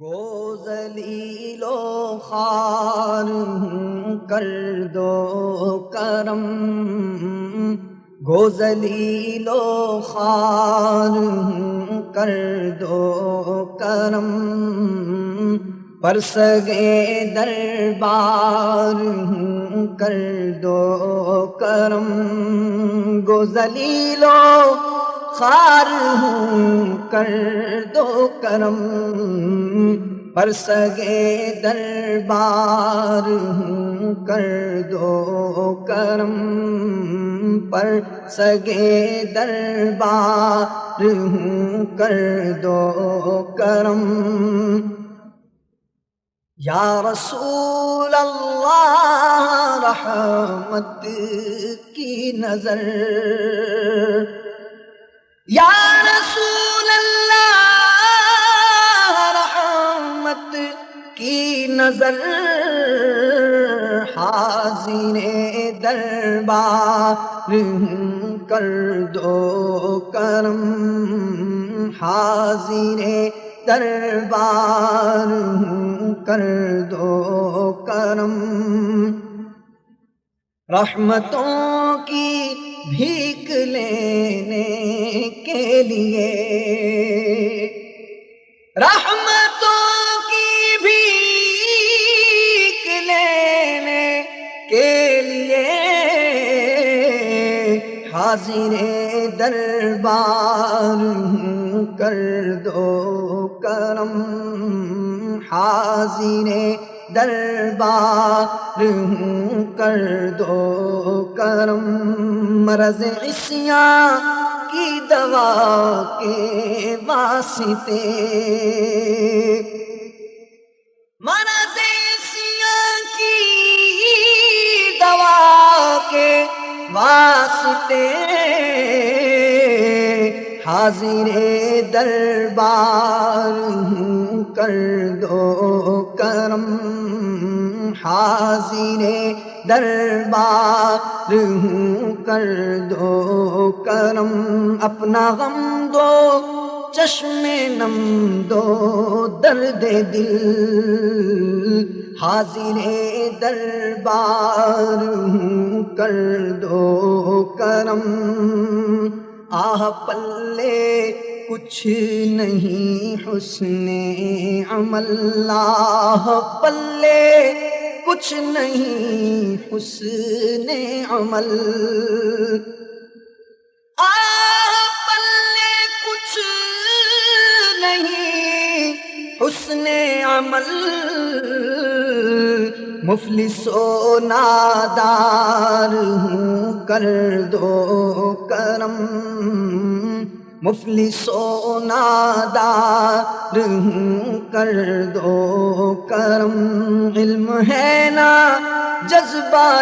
گو ذلیل و خوار کر دو کرم، گو ذلیل و خوار کر دو کرم، پر سگے دربار کر دو کرم، گو ذلیل و خوار کر دو کرم، پر سگے دربار کر دو کرم، پر سگے دربار کر دو کرم۔ یا رسول اللہ رحمت کی نظر، یا رسول اللہ رحمت کی نظر، حاضر دربار کر دو کرم، حاضر دربار کر دو کرم، رحمتوں کی بھیک لینے کے لیے، رحمتوں کی بھیک لینے کے لیے، حاضر دربار کر دو کرم، حاضر دربار کر دو کرم، مرض عصیاں کی دوا کے واسطے، مرض عصیاں کی دوا کے واسطے، حاضر دربار کر دو کرم، حاضر دربار کر دو کرم، اپنا غم دو چشم نم دو درد دل، حاضر دربار کر دو کرم، آہ پلے کچھ نہیں حسن عمل، آہ پلے کچھ نہیں حسن عمل، آہ پلے کچھ نہیں حسن عمل، مفلس و نادار کر دو کرم، مفلس و نادار کر دو کرم، علم ہے نا جذبہ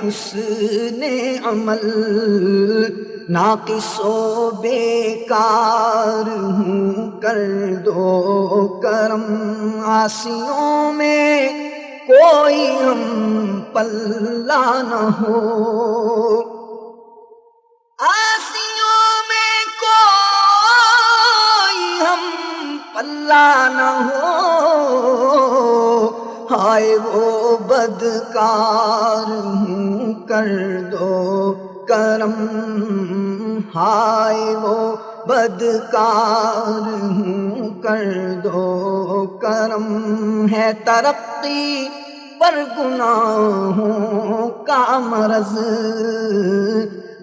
حسن عمل، ناقص و بیکار کر دو کرم، عاصیوں میں کوئی ہم پلہ نہ ہو، عاصیوں میں کوئی ہم پلہ نہ ہو، ہائے وہ بدکار کر دو کرم، ہائے وہ بدکار کر دو کرم، ہے ترقی پر گناہوں کا مرض،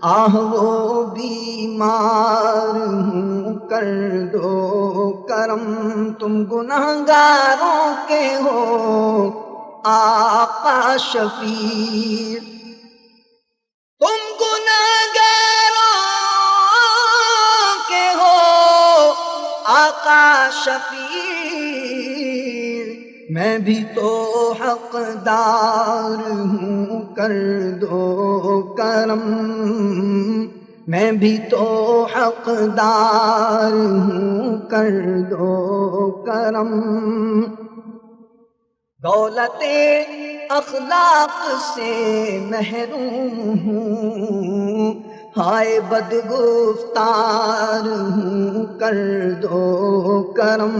آہ وہ بیمار کر دو کرم، تم گنہگاروں کے ہو آقا شفیع، تم گنہگاروں کے ہو آقا شفیع، میں بھی تو حقدار ہوں کر دو کرم، میں بھی تو حقدار ہوں کر دو کرم، دولت اخلاق سے محروم ہوں، ہائے بدگفتار ہوں کر دو کرم،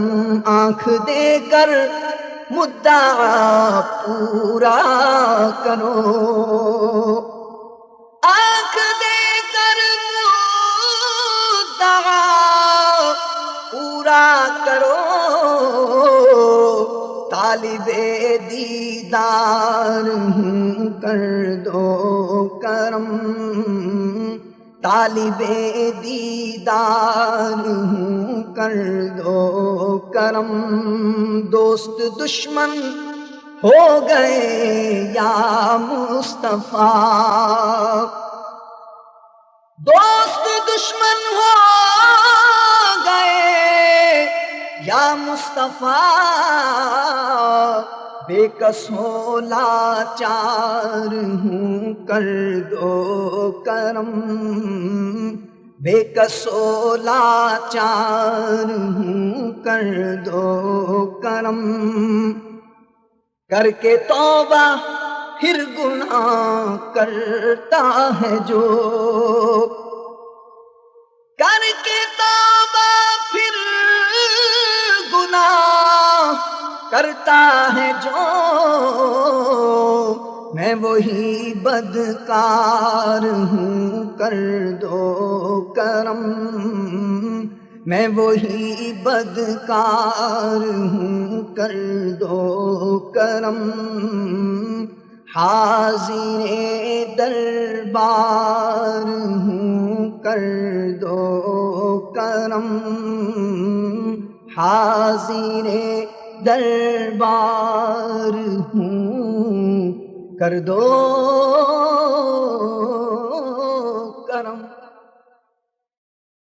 آنکھ دے کر مدعا پورا کرو، آنکھ دے کر مدعا پورا کرو، طالب دیدار ہوں کر دو کرم، طالب دیدار ہوں کر دو کرم، دوست دشمن ہو گئے یا مصطفیٰ، دوست دشمن ہو گئے یا مصطفیٰ، بے کس ہو لاچار ہوں کر دو کرم، بے کس ہو لاچار ہوں کر دو کرم، کر کے توبہ پھر گناہ کرتا ہے جو، کر کے توبہ پھر گناہ کرتا ہے جو، میں وہی بدکار ہوں کر دو کرم، میں وہی بدکار ہوں کر دو کرم، حاضر دربار ہوں کر دو کرم، حاضر دربار ہوں کر دو